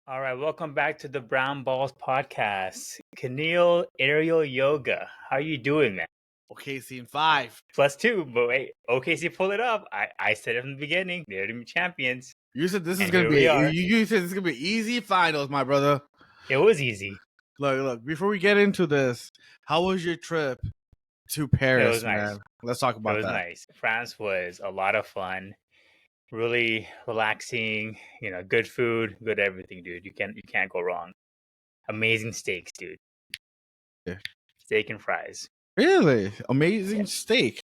All right, welcome back to the Brown Balls podcast. Keneal Aerial Yoga. How you doing, man? OKC in 5. +2, but wait, OKC pull it up. I said it from the beginning. They're the champions. You said this is And gonna here be. we are. You said this is gonna be easy finals, my brother. It was easy. Look. Before we get into this, how was your trip to Paris, It was nice. man? Let's talk about It was that. nice. France was a lot of fun. Really relaxing. You know, good food, good everything, dude. You can't go wrong. Amazing steaks, dude. Yeah. Steak and fries. Really amazing steak.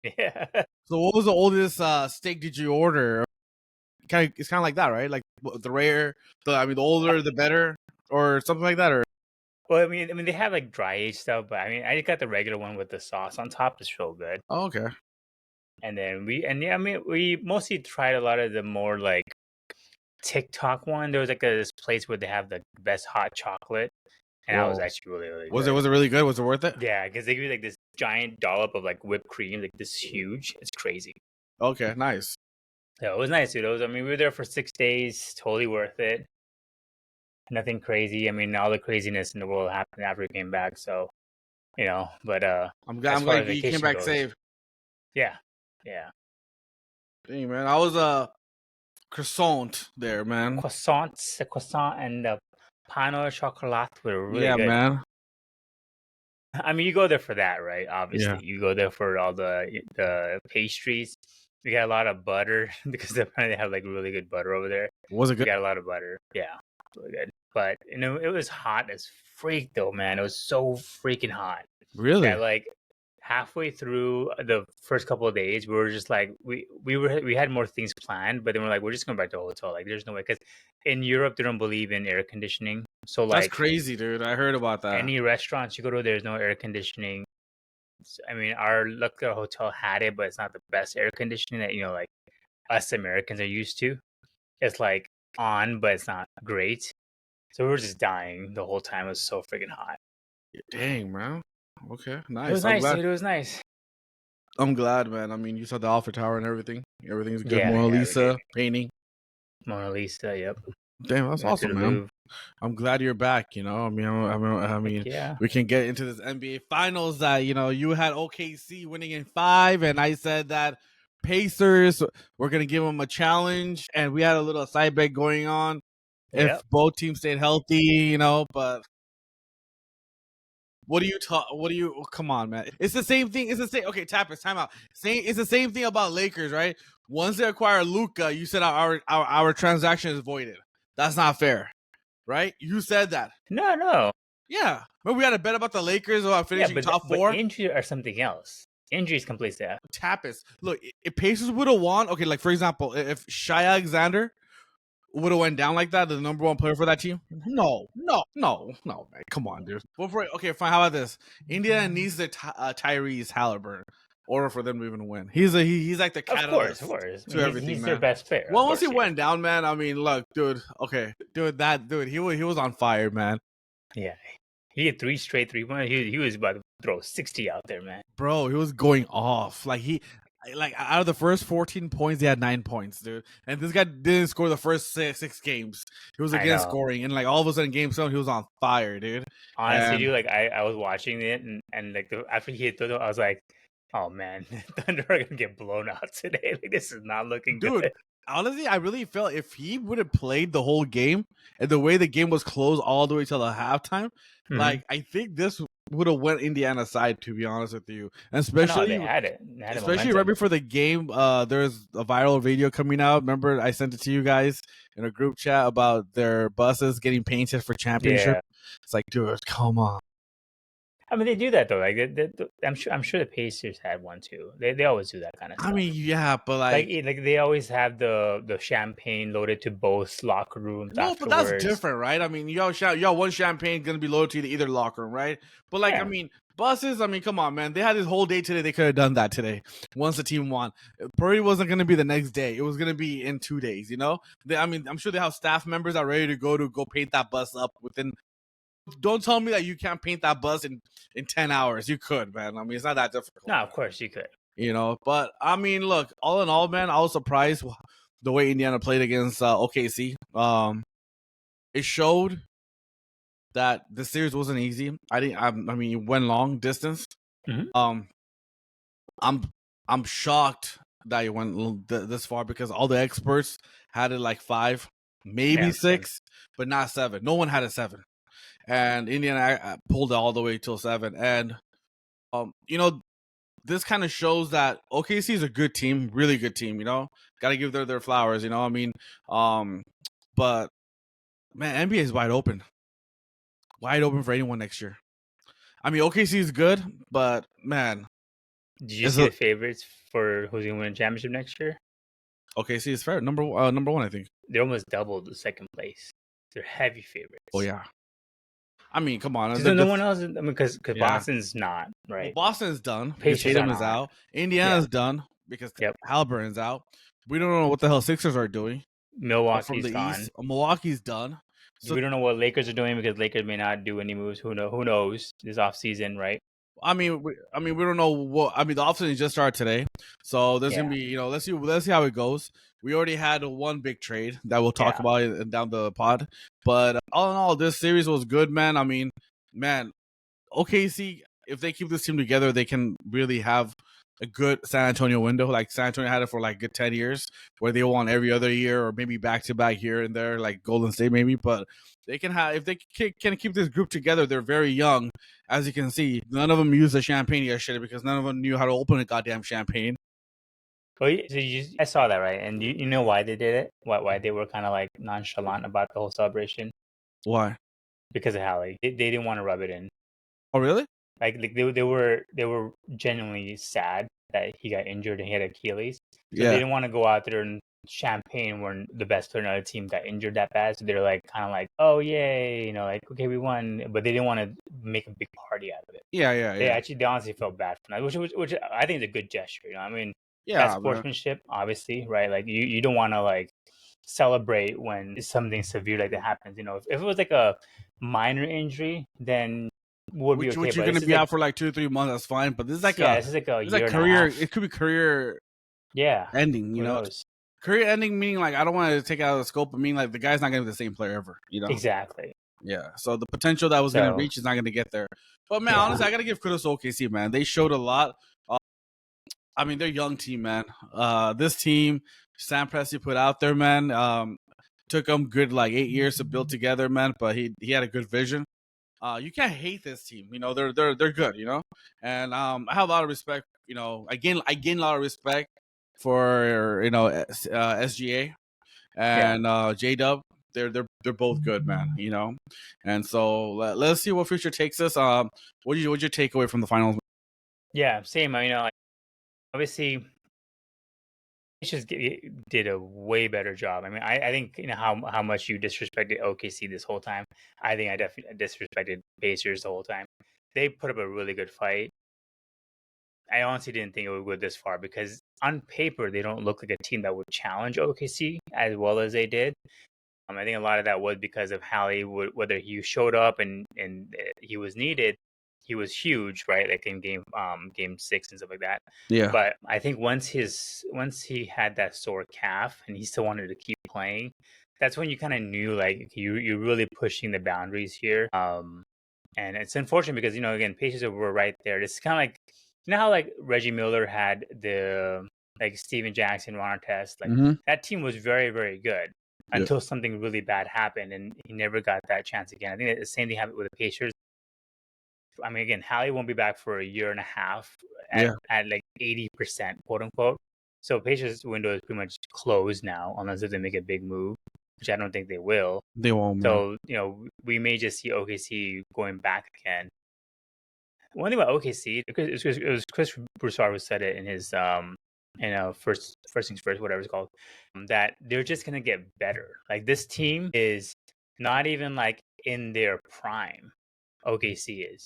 Yeah. So, what was the oldest steak did you order? It's kind of like that, right? Like the rare, the older the better, or something like that, or. Well, I mean, they have like dry aged stuff, but I mean, I just got the regular one with the sauce on top. It's so good. Oh, okay. And then we mostly tried a lot of the more like TikTok one. There was like this place where they have the best hot chocolate, and that was Whoa. actually really Was good. it really good? Was it worth it? Yeah, because they give you like this giant dollop of like whipped cream, like this huge. It's crazy. Okay, nice. Yeah, it was nice, dude. We were there for 6 days. Totally worth it. Nothing crazy. I mean, all the craziness in the world happened after we came back. So, but I'm as far glad as you came vacation back goes, safe. Yeah. Dang, man, I was croissant there, man. The croissant and the pain au chocolat were really good. Man. I mean, you go there for that, right? Obviously, Yeah. you go there for all the pastries. We got a lot of butter because apparently they have like really good butter over there. Was it We good? got a lot of butter. Yeah, really good. But it was hot as freak though, man. It was so freaking hot. Really? That like halfway through the first couple of days, we were just like we had more things planned, but then we're like we're just going back to the hotel. Like there's no way because in Europe they don't believe in air conditioning. So like That's crazy, dude. I heard about that. any restaurants you go to, there's no air conditioning. I mean, our hotel had it, but it's not the best air conditioning that like us Americans are used to. It's like on, but it's not great. So we were just dying the whole time. It was so freaking hot. Dang, man. Okay, nice. It was nice, dude. It was nice. I'm glad, man. I mean, you saw the Alpha Tower and everything. Everything's good. Yeah, Mona we Lisa did. painting. Mona Lisa, yep. Damn, that's Went to awesome, the man. Louvre. I'm glad you're back. I mean, Yeah. we can get into this NBA Finals. That you had OKC winning in 5, and I said that Pacers were gonna give them a challenge, and we had a little side bet going on if Yep. both teams stayed healthy. But what do you come on, man? It's the same thing. It's the same. Okay, Tappers, time out. It's the same thing about Lakers, right? Once they acquire Luka, you said our transaction is voided. That's not fair, right? You said that. No. Yeah, but we had a bet about the Lakers about finishing top 4. But injuries are something else. Injuries complete staff. Tappers. Look, if Pacers would have won, okay, like for example, if Shai Alexander would have went down like that, the number 1 player for that team? No, man. Come on, dude. Okay, fine. How about this? Indiana needs the Tyrese Halliburton in order for them to even win. He's like the catalyst Of course. to everything, He's man. their best player. Well, once he went down, man, I mean, look, dude. Okay, dude, he was on fire, man. Yeah, he had 3 straight 3-pointers. He was about to throw 60 out there, man. Bro, he was going off. Like out of the first 14 points, he had 9 points, dude. And this guy didn't score the first six games. He was again scoring, and like all of a sudden, game 7, he was on fire, dude. Honestly, dude, like I was watching it, and like after he hit I was like, oh man, Thunder are gonna get blown out today. Like this is not looking good. Dude, honestly, I really felt if he would have played the whole game and the way the game was closed all the way till the halftime, like I think this would have went Indiana's side, to be honest with you. And especially they had it. Especially right before the game, there's a viral video coming out. Remember, I sent it to you guys in a group chat about their buses getting painted for championship. Yeah. It's like, dude, come on. I mean, they do that though. Like, I'm sure the Pacers had one too. They always do that kind of stuff. I mean, yeah, but like they always have the champagne loaded to both locker rooms. No, but that's different, right? I mean, y'all one champagne gonna be loaded to either locker room, right? But like, I mean, buses. I mean, come on, man. They had this whole day today. They could have done that today once the team won. Probably wasn't gonna be the next day. It was gonna be in 2 days. I mean, I'm sure they have staff members that are ready to go paint that bus up within. Don't tell me that you can't paint that bus in 10 hours. You could, man. I mean, it's not that difficult. No, of course you could. But I mean, look, all in all, man, I was surprised the way Indiana played against OKC. it showed that the series wasn't easy. I mean, it went long distance. Mhm. I'm shocked that it went this far because all the experts had it like 5, maybe Yeah, same. 6, but not 7. No one had a 7, and Indiana pulled it all the way till 7. And you know, this kind of shows that OKC is a good team, really good team. You know, got to give their flowers. You know, I mean, but man, NBA is wide open for anyone next year. I mean, OKC is good, but man, Did you see the favorites for who's gonna win a championship next year? OKC is fair. Number 1, I think. They're almost doubled the second place. They're heavy favorites. Oh yeah. I mean, come on. No one else. I mean, because Yeah. Boston's not right. Well, Boston's done because Pacers Tatum are is not. out. Indiana's done because Yep. Halliburton's out. We don't know what the hell Sixers are doing. From Milwaukee's the gone. East, Milwaukee's done. So we don't know what Lakers are doing because Lakers may not do any moves. Who knows this offseason, right? I mean, we don't know what. I mean, the offseason just started today, so there's gonna be, you know, let's see how it goes. We already had one big trade that we'll talk about down the pod, but all in all, this series was good, man. I mean, man, OKC, if they keep this team together, they can really have a good San Antonio window. Like San Antonio had it for like good 10 years, where they won every other year or maybe back to back here and there, like Golden State maybe. But they can have, if they can keep this group together, they're very young, as you can see. None of them used the champagne yesterday because none of them knew how to open a goddamn champagne. Well, so I saw that, right? And you know why they did it? Why they were kind of like nonchalant about the whole celebration? Why? Because of Hallie. They didn't want to rub it in. Oh, really? Like they were genuinely sad that he got injured and he had Achilles. So they didn't want to go out there and champagne when the best player on the team got injured that bad. So they're like kind of like, oh yay, you know, like okay we won, but they didn't want to make a big party out of it. They honestly felt bad for that, which I think is a good gesture. You know, I mean, that's sportsmanship, obviously, right? Like you don't want to like celebrate when something severe like that happens. You know, if it was like a minor injury, then would be okay. Which you're going to be out for like 2 or 3 months, that's fine. But this is like this is like a year career. and a half. It could be career. Ending. You know, career ending meaning like I don't want to take it out of the scope, but meaning like the guy's not going to be the same player ever. You know, exactly. Yeah. So the potential that was going to reach is not going to get there. But man, honestly, I got to give kudos to OKC, man. They showed a lot. I mean, they're a young team, man. This team, Sam Presti put out there, man. Took them good like 8 years to build together, man. But he had a good vision. You can't hate this team. You know, they're good. You know, and I have a lot of respect. You know, I gain a lot of respect for SGA and J Dub. They're both good, man. You know, and so let's see what future takes us. What'd you take away from the finals? Yeah, same. You know, obviously, he just did a way better job. I mean, I think you know how much you disrespected OKC this whole time. I think I definitely disrespected Pacers the whole time. They put up a really good fight. I honestly didn't think it would go this far because on paper they don't look like a team that would challenge OKC as well as they did. I think a lot of that was because of Hallie, whether he showed up and he was needed, he was huge, right? Like in game 6 and stuff like that. Yeah. But I think once he had that sore calf and he still wanted to keep playing, that's when you kind of knew like you're really pushing the boundaries here. And it's unfortunate because you know again Pacers were right there. It's kind of like you know how like Reggie Miller had the like Steven Jackson, Ron Artest, like that team was very very good. Until something really bad happened, and he never got that chance again. I think the same thing happened with the Pacers. I mean, again, Hallie won't be back for a year and a half at like 80%, quote unquote. So Pacers' window is pretty much closed now, unless if they make a big move, which I don't think they will. They won't. So you know, we may just see OKC going back again. One thing about OKC, because it was Chris Broussard who said it in his first things first, whatever it's called, that they're just gonna get better. Like this team is not even like in their prime. OKC is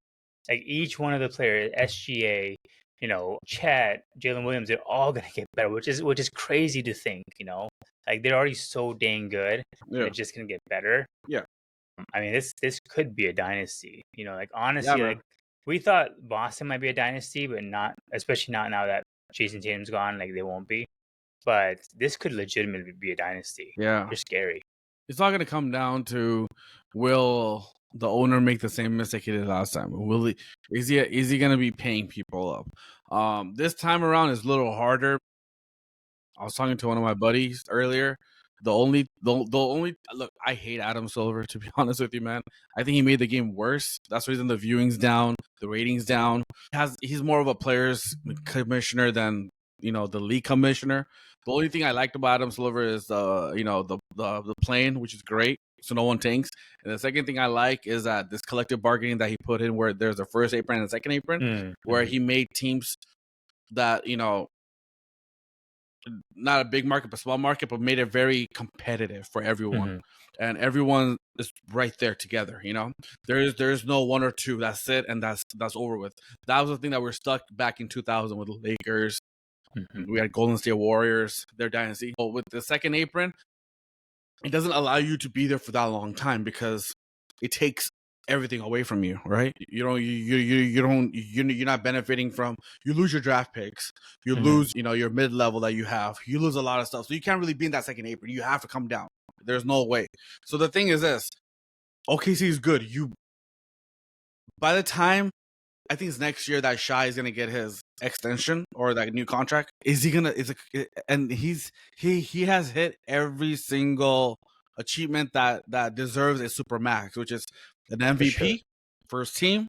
like each one of the players, SGA, you know, Chet, Jalen Williams, they're all gonna get better, which is crazy to think. You know, like they're already so dang good. They're just gonna get better. Yeah. I mean, this could be a dynasty. You know, like honestly, like we thought Boston might be a dynasty, but not, especially not now that Jason Tatum's gone, like they won't be. But this could legitimately be a dynasty. Yeah. They're scary. It's all gonna come down to, will the owner make the same mistake he did last time? Is he gonna be paying people up? This time around is a little harder. I was talking to one of my buddies earlier. The only look, I hate Adam Silver, to be honest with you, man. I think he made the game worse. That's the reason the viewing's down, the ratings down. He's more of a players commissioner than the league commissioner. The only thing I liked about Adam Silver is the plane, which is great, so no one tanks. And the second thing I like is that this collective bargaining that he put in, where there's a first apron and a second apron, where he made teams that not a big market but small market, but made it very competitive for everyone, and everyone is right there together. There's no one or two. That's it, and that's over with. That was the thing that we're stuck back in 2000 with the Lakers. We had Golden State Warriors, their dynasty. But with the second apron, it doesn't allow you to be there for that long time because it takes everything away from you, right? You're not benefiting from. You lose your draft picks, you lose your mid-level that you have, you lose a lot of stuff, so you can't really be in that second apron. You have to come down. There's no way. So the thing is this: OKC is good. By the time, I think it's next year that Shai is gonna get his extension or that new contract. Is he gonna? And he has hit every single achievement that deserves a super max, which is an MVP, first team,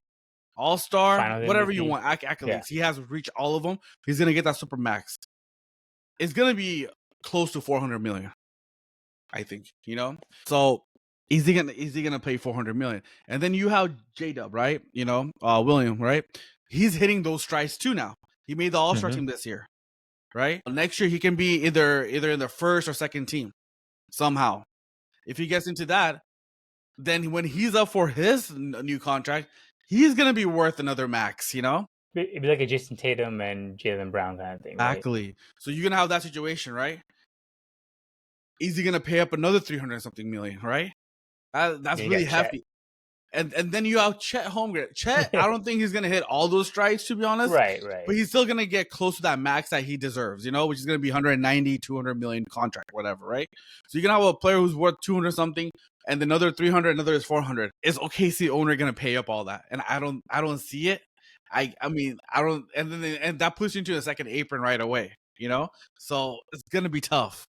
all-star, Final whatever MVP. you want, accolades. He has reached all of them. He's gonna get that super max. It's gonna be close to $400 million, I think. So is he gonna pay $400 million? And then you have J-Dub, right? William, right? He's hitting those strides too now. He made the All-Star team this year, right? Next year he can be either in the first or second team somehow. If he gets into that, then when he's up for his new contract, he's gonna be worth another max. It'd be like a Jason Tatum and Jaylen Brown kind of thing. Exactly. Right? So you're gonna have that situation, right? Is he gonna pay up another 300-something million, right? That's really hefty. And then you have Chet Holmgren. Chet, I don't think he's gonna hit all those strides, to be honest. Right. But he's still gonna get close to that max that he deserves, which is gonna be 190, 200 million contract, whatever, right? So you're gonna have a player who's worth 200 something, and another 300, another is 400. Is OKC owner gonna pay up all that? And I don't see it. I mean, I don't. And that puts you into the second apron right away, So it's gonna be tough.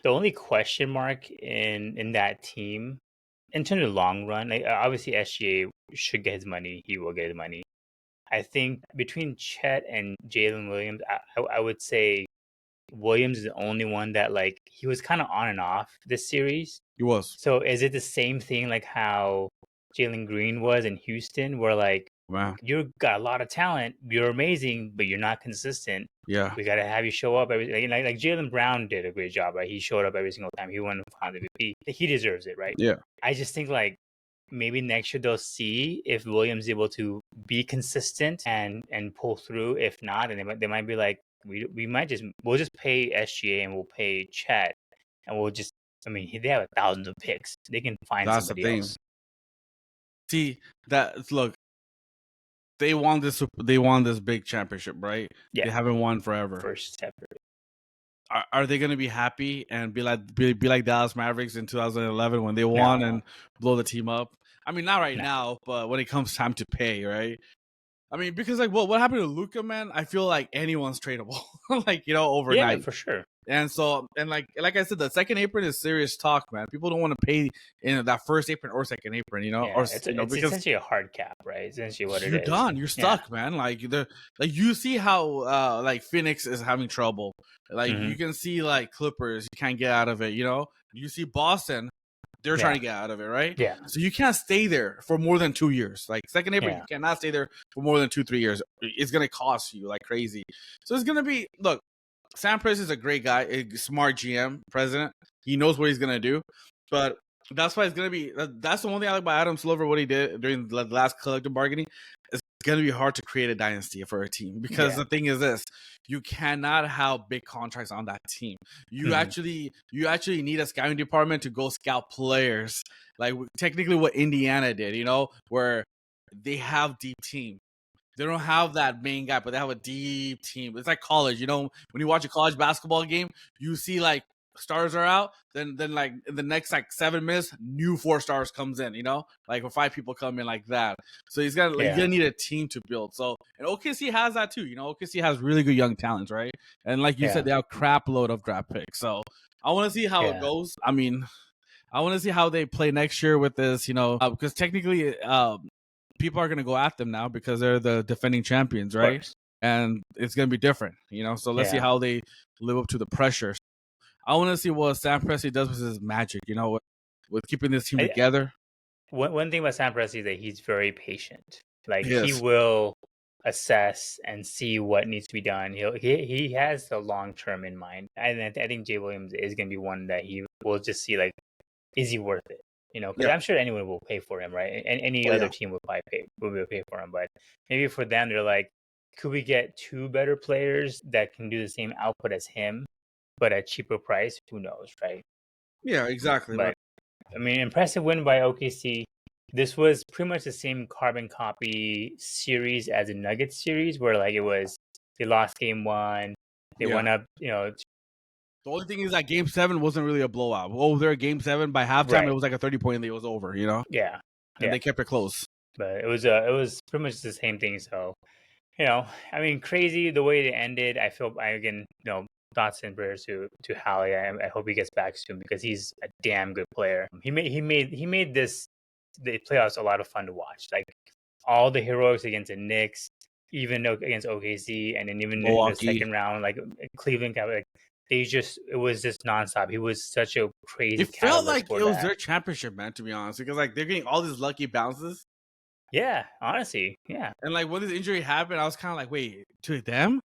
The only question mark in that team, in terms of long run, obviously SGA should get his money. He will get his money. I think between Chet and Jalen Williams, I would say Williams is the only one that he was kind of on and off this series. He was. So is it the same thing like how Jalen Green was in Houston, where wow, you got a lot of talent, you're amazing, but you're not consistent. Yeah, we got to have you show up every like Jaylen Brown did a great job, right? He showed up every single time. He won the Finals MVP. He deserves it, right? Yeah. I just think maybe next year they'll see if Williams is able to be consistent and pull through. If not, and they might be like, we'll just pay SGA and we'll pay Chet, and we'll just. I mean, they have thousands of picks. They can find somebody else. See look. They won this big championship, right? Yeah. They haven't won forever. First ever. Are they going to be happy and be like Dallas Mavericks in 2011 when they won and blow the team up? I mean, not now, but when it comes time to pay, right? I mean, because what happened to Luka, man? I feel like anyone's tradable, overnight. Yeah, for sure. And so, like I said, the second apron is serious talk, man. People don't want to pay in that first apron or second apron, it's because essentially a hard cap, right? Essentially what it is. You're done. You're stuck, man. You see how Phoenix is having trouble. You can see Clippers, you can't get out of it. You see Boston, they're trying to get out of it, right? Yeah. So you can't stay there for more than 2 years. Second apron, you cannot stay there for more than 2-3 years. It's gonna cost you like crazy. So it's gonna be Sam Press is a great guy, a smart GM, president. He knows what he's going to do. But that's why it's going to be – that's the one thing I like about Adam Silver, what he did during the last collective bargaining. It's going to be hard to create a dynasty for a team because the thing is this. You cannot have big contracts on that team. You actually need a scouting department to go scout players. Technically what Indiana did, where they have deep team. They don't have that main guy, but they have a deep team. It's like college, when you watch a college basketball game, you see stars are out, then like in the next like 7 minutes, new 4 stars comes in, like or 5 people come in like that. So he's got he's gonna need a team to build. So and OKC has that too. OKC has really good young talents, right? And like you said, they have a crap load of draft picks. So I want to see how it goes. I mean, I want to see how they play next year with this, because technically, people are gonna go at them now because they're the defending champions, right? And it's gonna be different, So let's see how they live up to the pressure. I want to see what Sam Presti does with his magic, with keeping this team together. One thing about Sam Presti is that he's very patient. Like he will assess and see what needs to be done. He has the long term in mind, and I think Jay Williams is going to be one that he will just see like, is he worth it? Because I'm sure anyone will pay for him, right? And any other team will pay for him, but maybe for them they're like, could we get 2 better players that can do the same output as him, but at cheaper price? Who knows, right? Yeah, exactly. But I mean, impressive win by OKC. This was pretty much the same carbon copy series as the Nuggets series, where like it was they lost game 1, they went up. The only thing is that game 7 wasn't really a blowout. Over game 7 by halftime, it was like a 30-point lead. It was over. Yeah, and they kept it close. But it was pretty much the same thing. So, I mean, crazy the way it ended. I feel thoughts and prayers to Hallie. I hope he gets back soon because he's a damn good player. He made the playoffs a lot of fun to watch. Like all the heroics against the Knicks, even against OKC, and then even Milwaukee. In the second round, like Cleveland, like it was just nonstop. He was such a crazy. It felt like it was their championship, man. To be honest, because like they're getting all these lucky bounces. Yeah, honestly, yeah. And like when this injury happened, I was kind of like, wait, to them?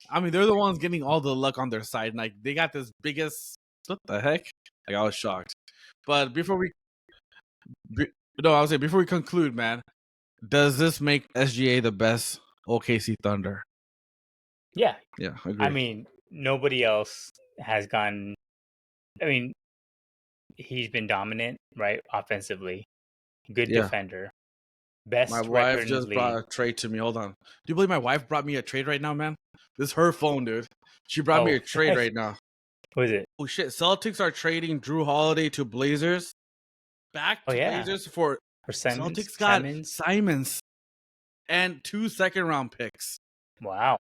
I mean, they're the ones getting all the luck on their side. And like they got this biggest. What the heck? Like I was shocked. But before we conclude, man, does this make SGA the best OKC Thunder? Yeah. Yeah, agree. I mean, nobody else has gone. I mean, he's been dominant, right? Offensively, good defender. Best. My wife just brought a trade to me. Hold on. Do you believe my wife brought me a trade right now, man? This is her phone, dude. She brought me a trade right now. What is it? Oh shit! Celtics are trading Drew Holiday to Blazers. Back to Blazers for Simons. Celtics got Simons and 2 second-round picks. Wow.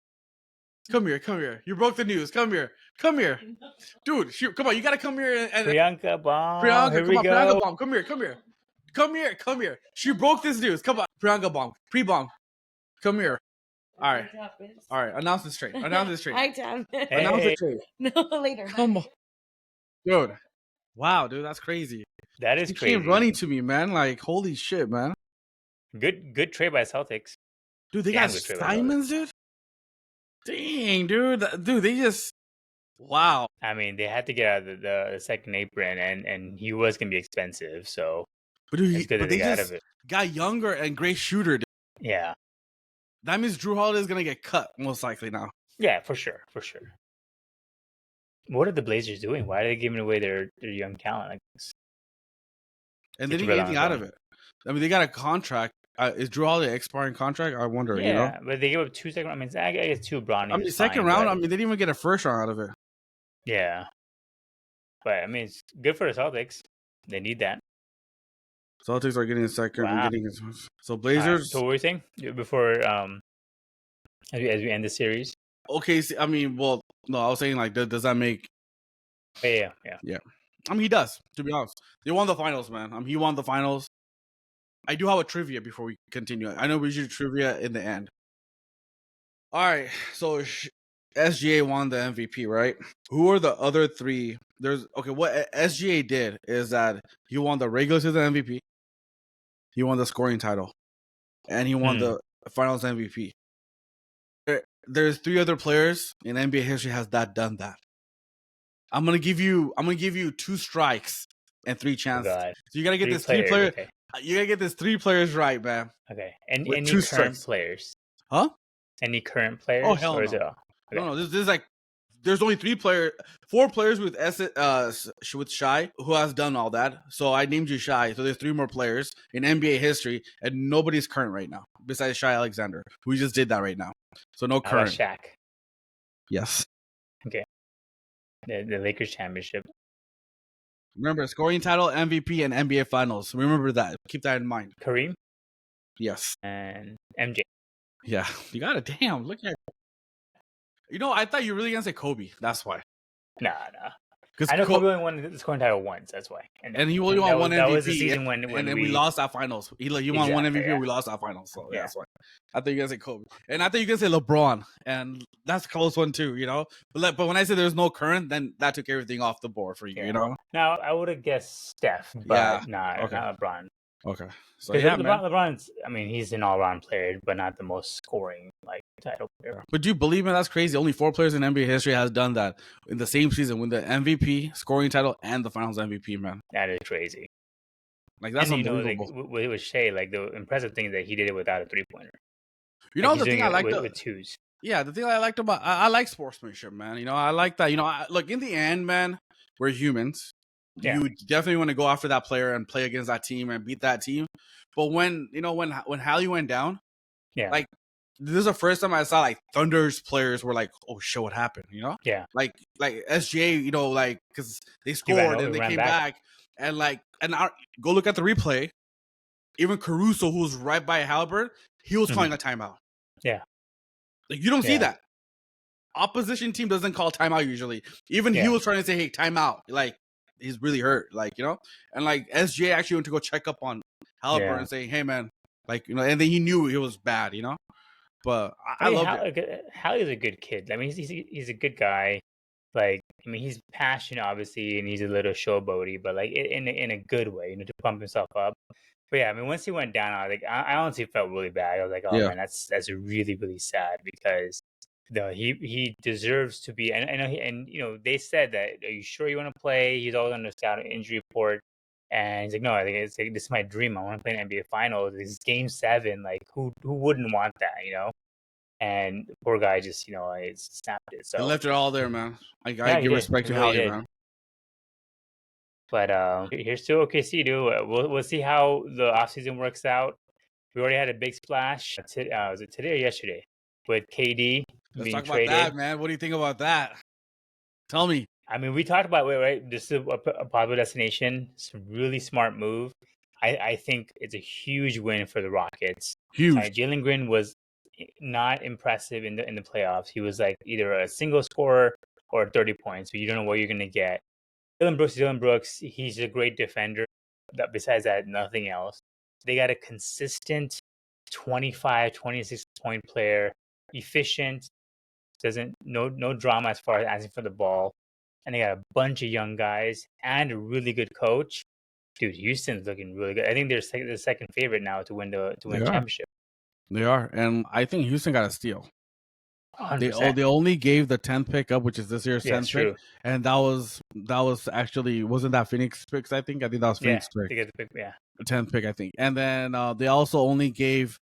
Come here. You broke the news. Come here. Dude, come on. You got to come here. And Priyanka Bomb. Priyanka Bomb. Come here. She broke this news. Come on. Priyanka Bomb. Pre-bomb. Come here. All right. Announce this trade. I can. Announce the trade. No, later. Come on. Dude. Wow, dude. That's crazy. That is crazy. He came running to me, man. Like, holy shit, man. Good trade by Celtics. Dude, they got Simons, dude? Dang, dude. They just... Wow. I mean, they had to get out of the second apron, and he was going to be expensive, so... But dude, they just got younger and great shooter, dude. Yeah. That means Drew Holiday is going to get cut, most likely now. Yeah, for sure. What are the Blazers doing? Why are they giving away their young talent like this? And they didn't get anything out of it. I mean, they got a contract. Is Drew Holiday expiring contract? I wonder, but they gave up 2 second. I mean, I guess 2 Bronny. I mean, second round. But... I mean, they didn't even get a first round out of it. Yeah, but I mean, it's good for the Celtics. They need that. Celtics are getting a second. Wow. So Blazers. So what were you saying before? As we end the series. Okay, I mean, well, no, I was saying like, does that make? Yeah. I mean, he does. To be honest, they won the finals, man. He won the finals. I do have a trivia before we continue. I know we should do trivia in the end. All right, so SGA won the MVP, right? Who are the other 3? What SGA did is that he won the regular season MVP, he won the scoring title, and he won the finals MVP. There's 3 other players in NBA history has done that. I'm gonna give you 2 strikes and 3 chances. Oh, so you gotta get 3 players. Okay. You gotta get this 3 players right, man. Okay. And any current strikes. Players? Huh? Any current players? Oh hell no. Okay. No. This is like there's only 4 players with with Shai who has done all that. So I named you Shai. So there's 3 more players in NBA history, and nobody's current right now besides Shai Alexander, who just did that right now. So no current. Shaq. Yes. Okay. The Lakers championship. Remember, scoring title, MVP, and NBA Finals. Remember that. Keep that in mind. Kareem Yes. and MJ. Yeah. You got it. Damn. Look at. I thought you were really gonna say Kobe. That's why. Nah. Because I know Kobe only won the scoring title once. That's why. And he only won one MVP. That was the season when we lost that finals. He won one MVP. Yeah. We lost that finals. So that's why. I thought you were gonna say Kobe, and I thought you were gonna say LeBron, and that's a close one too. But when I said there's no current, then that took everything off the board for you. Yeah. Now I would have guessed Steph, but not LeBron. Okay. So LeBron's, I mean, he's an all-around player, but not the most scoring title player. But do you believe me? That's crazy. Only 4 players in NBA history has done that in the same season, win the MVP, scoring title, and the Finals MVP. Man, that is crazy. That's unbelievable. With Shea, the impressive thing is that he did it without a 3-pointer. The thing I liked with twos. Yeah, the thing I liked about I like sportsmanship, man. I like that. Look, in the end, man, we're humans. Yeah. You definitely want to go after that player and play against that team and beat that team. But when Hallie went down, this is the first time I saw Thunder's players were like, "Oh shit, what happened?" Yeah. Like SJ, because they scored and they came back and go look at the replay. Even Caruso, who was right by Halbert, he was calling a timeout. Yeah. You don't see that. Opposition team doesn't call timeout usually. Even he was trying to say, "Hey, timeout!" He's really hurt, and SJ actually went to go check up on Halbert and say, "Hey, man," and then he knew it was bad, But I love it. Hallie's a good kid. I mean, he's a good guy. He's passionate, obviously, and he's a little showboaty, but in a good way, to pump himself up. But yeah, I mean, once he went down, I honestly felt really bad. I was like, oh man, that's really, really sad because he deserves to be. And I know they said that, are you sure you want to play? He's always on the scout injury report, and he's like, no, I think this is my dream. I want to play an NBA Finals. This is Game 7. Who wouldn't want that? And the poor guy just snapped it. So he left it all there, man. I give respect to Hallie, man. But here's to OKC, dude. We'll see how the offseason works out. We already had a big splash. Was it today or yesterday? With KD Let's talk traded. about that, man. What do you think about that? Tell me. I mean, we talked about it, right? This is a popular destination. It's a really smart move. I think it's a huge win for the Rockets. Huge. Jalen Green was not impressive in the playoffs. He was either a single scorer or 30 points, but you don't know what you're going to get. Dylan Brooks, he's a great defender. Besides that, nothing else. They got a consistent 25, 26 point player, efficient, no drama as far as asking for the ball. And they got a bunch of young guys and a really good coach. Dude, Houston's looking really good. I think they're the second favorite now to win championship. They are, and I think Houston got a steal. 100%. They only gave the 10th pick up, which is this year's 10th pick, and that was actually wasn't that Phoenix picks? I think that was Phoenix pick. They get the pick, 10th pick, I think, and then they also only gave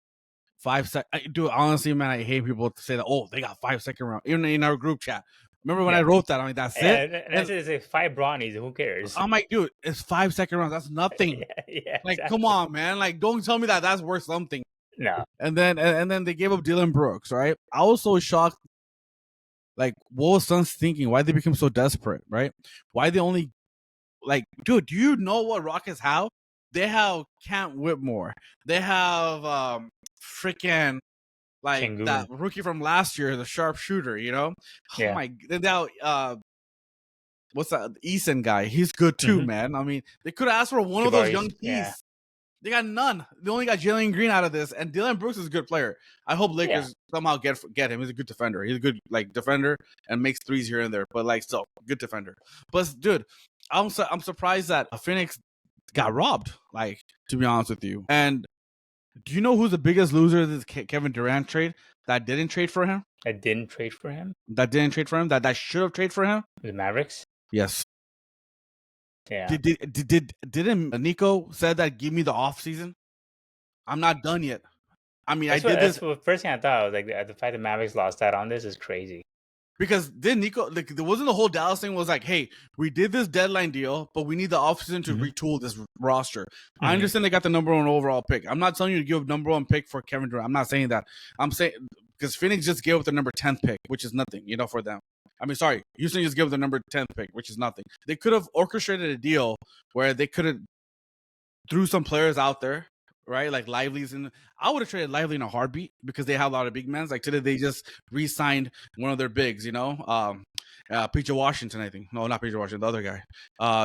5 seconds. Dude, honestly, man, I hate people to say that. Oh, they got 5 second round, even in our group chat. Remember when I wrote that? I mean, that's it. And it's 5 brownies. Who cares? I'm like, dude, it's 5 second rounds. That's nothing. Exactly. Come on, man. Don't tell me that that's worth something. No. And then they gave up Dylan Brooks, right? I was so shocked. What was Suns thinking? Why they become so desperate, right? Why they only dude, do you know what Rockets have? They have Cam Whitmore. They have freaking Sengun. That rookie from last year, the sharpshooter, Oh my, now what's that Eason guy? He's good too, man. I mean, they could have asked for one of those young keys. Yeah. They got none. They only got Jalen Green out of this, and Dylan Brooks is a good player. I hope Lakers somehow get him. He's a good defender. He's a good defender and makes threes here and there, but still good defender. But dude, I'm surprised that Phoenix got robbed. To be honest with you, and do you know who's the biggest loser of this Kevin Durant trade? That didn't trade for him. That didn't trade for him. That should have traded for him. The Mavericks. Yes. Yeah. Didn't Nico said that? Give me the off season. I'm not done yet. I mean, that's the first thing I thought. Was the fact that Mavericks lost out on this is crazy. Because then Nico, there wasn't the whole Dallas thing was hey, we did this deadline deal, but we need the offseason to retool this roster. I understand they got the number 1 overall pick. I'm not telling you to give number 1 pick for Kevin Durant. I'm not saying that. I'm saying because Phoenix just gave up the number 10th pick, which is nothing, for them. I mean, sorry, Houston just gave the number 10 pick, which is nothing. They could have orchestrated a deal where they could have threw some players out there, right? Like Lively's in. I would have traded Lively in a heartbeat because they have a lot of big men. Like today, they just re-signed one of their bigs, PJ Washington, I think. No, not PJ Washington, the other guy,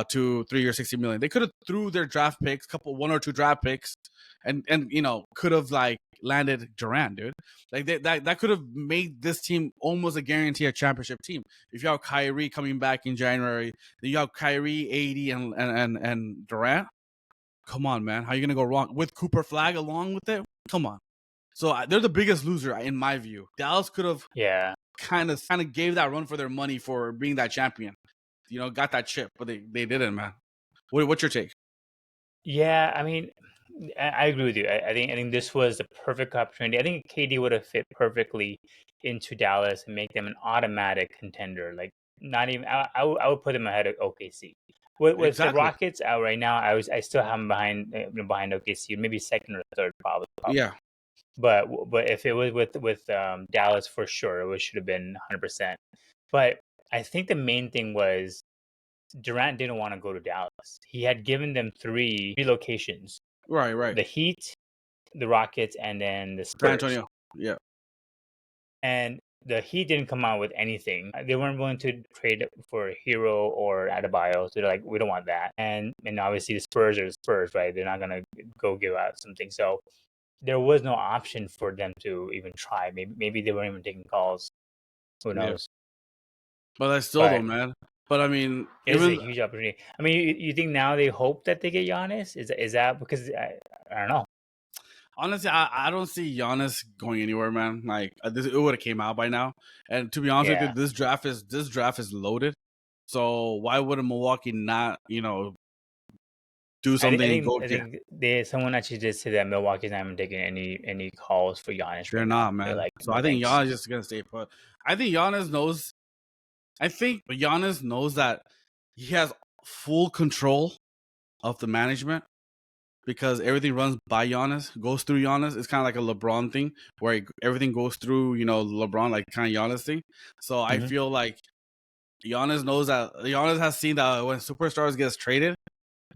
to 3 years, $60 million. They could have threw their draft picks, one or two draft picks, and could have like landed Durant, dude. Like that could have made this team almost a guarantee a championship team. If you have Kyrie coming back in January, then you have Kyrie, AD, and Durant. Come on, man. How are you gonna go wrong with Cooper Flag along with it? Come on. So they're the biggest loser in my view. Dallas could have kind of gave that run for their money for being that champion. Got that chip, but they didn't, man. What's your take? Yeah, I mean, I agree with you. I think this was the perfect opportunity. I think KD would have fit perfectly into Dallas and make them an automatic contender. Like not even I would put them ahead of OKC. With Exactly. the Rockets out right now, I still have them behind OKC, maybe second or third probably. Yeah. But if it was with Dallas for sure, it should have been 100%. But I think the main thing was Durant didn't want to go to Dallas. He had given them three locations. Right. The Heat, the Rockets, and then the Spurs. San Antonio. Yeah. And the Heat didn't come out with anything. They weren't willing to trade for Hero or Adebayo. So they're like, we don't want that. And obviously the Spurs are the Spurs, right? They're not gonna go give out something. So there was no option for them to even try. Maybe they weren't even taking calls. Who knows? But that's still though, man. But I mean, it's a huge opportunity. I mean, you think now they hope that they get Giannis? Is that because I don't know? Honestly, I don't see Giannis going anywhere, man. Like it would have came out by now. And to be honest with you, this draft is loaded. So why wouldn't Milwaukee not, do something? I think someone actually did say that Milwaukee's not even taking any calls for Giannis. They're not, man. Like, so I think Giannis is just gonna stay put. I think Giannis knows. I think Giannis knows that he has full control of the management because everything runs by Giannis, goes through Giannis. It's kind of like a LeBron thing where everything goes through, LeBron, like kind of Giannis thing. So I feel like Giannis knows that Giannis has seen that when superstars gets traded,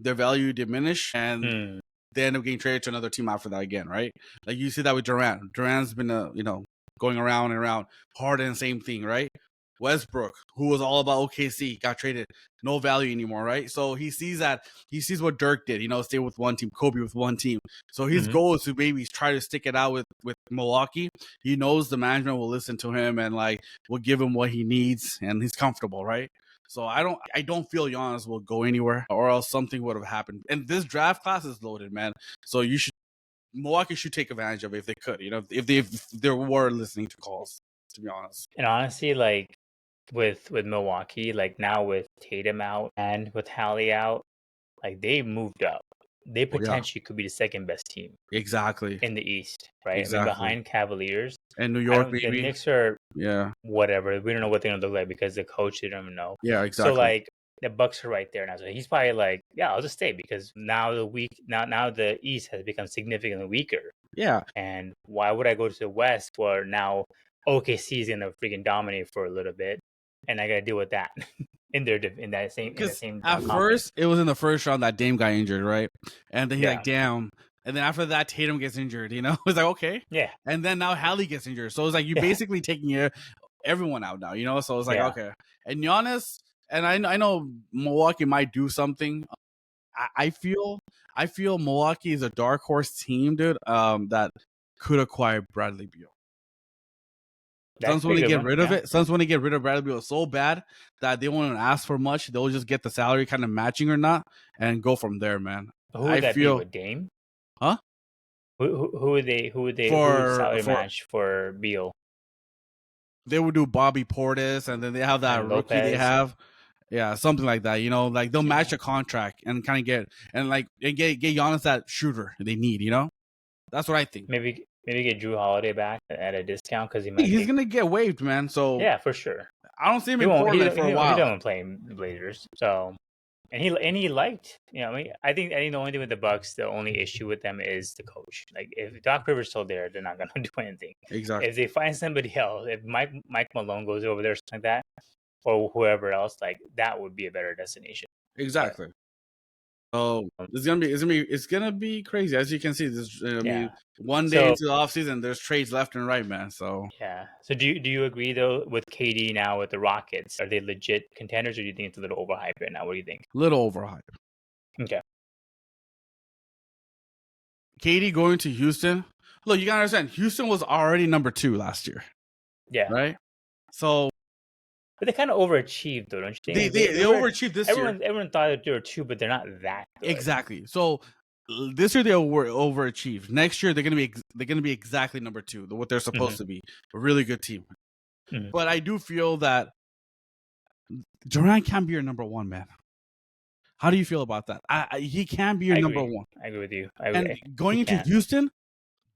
their value diminish and they end up getting traded to another team after that again, right? Like you see that with Durant. Durant's been, going around and around. Harden, same thing, right? Westbrook, who was all about OKC, got traded, no value anymore, right? So he sees what Dirk did, stay with one team, Kobe with one team. So his goal is to maybe try to stick it out with Milwaukee. He knows the management will listen to him and like will give him what he needs, and he's comfortable, right? So I don't feel Giannis will go anywhere, or else something would have happened. And this draft class is loaded, man. So Milwaukee should take advantage of it if they could, if they were listening to calls, to be honest. And honestly, like with Milwaukee, like now with Tatum out and with Hallie out, like they moved up. They potentially could be the second best team. Exactly. In the East, right? Exactly. I mean, behind Cavaliers. And New York, maybe. The Knicks are whatever. We don't know what they're gonna look like because the coach they don't even know. Yeah, exactly. So like the Bucks are right there now. So he's probably like, yeah, I'll just stay because now the East has become significantly weaker. Yeah. And why would I go to the West where now OKC is gonna freaking dominate for a little bit, and I gotta deal with that in that same. At first, it was in the first round that Dame got injured, right? And then he's like, damn. And then after that, Tatum gets injured. It's like, okay, yeah. And then now Hallie gets injured, so it's like you basically taking everyone out now, So it's like okay. And Giannis, and I know Milwaukee might do something. I feel Milwaukee is a dark horse team, dude. That could acquire Bradley Beal. Suns want to get rid of it. Suns want to get rid of Bradley Beal so bad that they won't ask for much. They'll just get the salary kind of matching or not, and go from there, man. Who would that be with Dame? Huh? Who would they salary match for Beal? They would do Bobby Portis, and then they have that and rookie Lopez. They have. Yeah, something like that. Like they'll match a contract and kind of get Giannis that shooter they need. That's what I think. Maybe get Drew Holiday back at a discount because he's gonna get waived, man. So yeah, for sure. I don't see him in Portland for a while. He doesn't play the Blazers, so and he liked. I think the only thing with the Bucks, the only issue with them is the coach. Like if Doc Rivers still there, they're not gonna do anything. Exactly. If they find somebody else, if Mike Malone goes over there or something like that, or whoever else, like that would be a better destination. Exactly. So it's gonna be crazy. As you can see, this one day into the offseason, there's trades left and right, man. So So do you agree though with KD now with the Rockets? Are they legit contenders, or do you think it's a little overhyped right now? What do you think? Little overhyped. Okay. KD going to Houston. Look, you gotta understand, Houston was already number 2 last year. Yeah. Right. So. But they kind of overachieved, though, don't you think? They overachieved this year. Everyone thought that they were 2, but they're not that good. Exactly. So this year they overachieved. Next year they're gonna be exactly number 2, what they're supposed to be. A really good team. But I do feel that Durant can't be your number 1, man. How do you feel about that? He can't be your number 1. I agree with you. Going into Houston,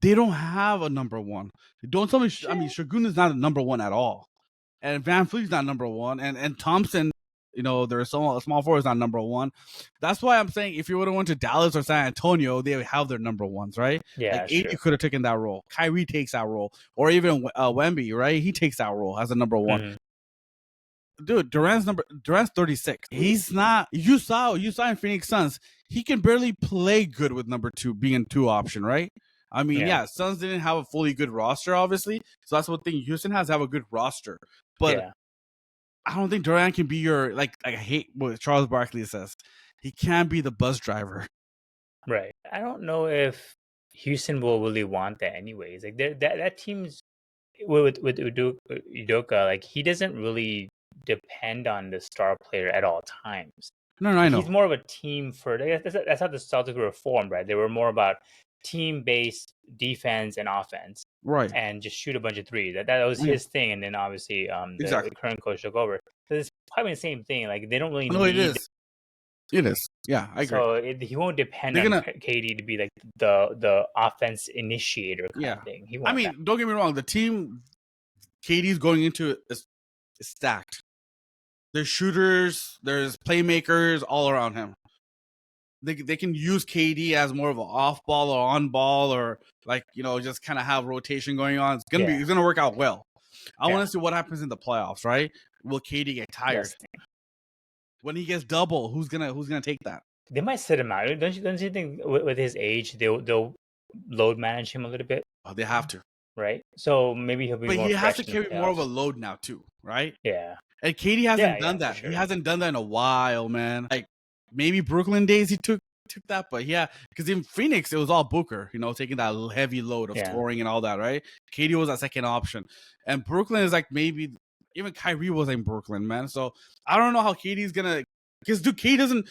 they don't have a number 1. Don't tell me. I mean, Şengün is not a number 1 at all. And Van Fleet's not number 1, and Thompson, there's small forward is not number 1. That's why I'm saying if you would have went to Dallas or San Antonio, they would have their number 1s, right? Yeah, like AD could have taken that role. Kyrie takes that role, or even Wemby, right? He takes that role as a number 1. Dude, Durant's 36. He's not. You saw in Phoenix Suns, he can barely play good with number 2 being 2 option, right? I mean, Suns didn't have a fully good roster, obviously. So that's one thing. Houston has to have a good roster. But I don't think Durant can be your, like I hate what Charles Barkley says. He can't be the bus driver. Right. I don't know if Houston will really want that anyways. Like that team's with Udoka, like he doesn't really depend on the star player at all times. No, I know. He's more of a team for. That's how the Celtics were formed, right? They were more about team-based defense and offense, right? And just shoot a bunch of threes. That was his thing, and then obviously the current coach took over. So it's probably the same thing. Like they don't really need. It is. Yeah, I agree. So he won't depend on KD to be like the offense initiator kind of thing. Don't get me wrong. The team KD's going into is stacked. There's shooters, there's playmakers all around him. They can use KD as more of an off ball or on ball, or just kind of have rotation going on. It's gonna work out well. I want to see what happens in the playoffs, right? Will KD get tired? When he gets double, who's gonna take that? They might sit him out. Don't you think with his age they'll load manage him a little bit? Oh, they have to, right? So maybe he'll be. But he has to carry more of a load now too, right? Yeah. And KD hasn't done that. Sure. He hasn't done that in a while, man. Like maybe Brooklyn days he took that, but because in Phoenix it was all Booker, taking that heavy load of scoring and all that, right? KD was that second option, and Brooklyn is like maybe even Kyrie was in Brooklyn, man. So I don't know how KD's gonna, because KD doesn't.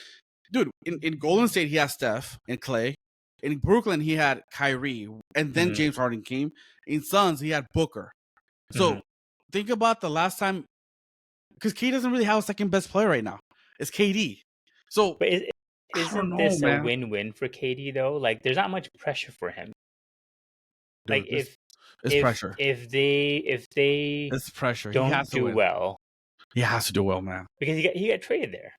In Golden State he has Steph and Clay. In Brooklyn he had Kyrie, and then James Harden came. In Suns he had Booker. So think about the last time. Because KD doesn't really have a second best player right now. It's KD. So, but isn't this a win-win for KD though? Like, there's not much pressure for him. Dude, like, it's pressure. If they it's pressure. Don't do well. He has to do well, man. Because he got traded there.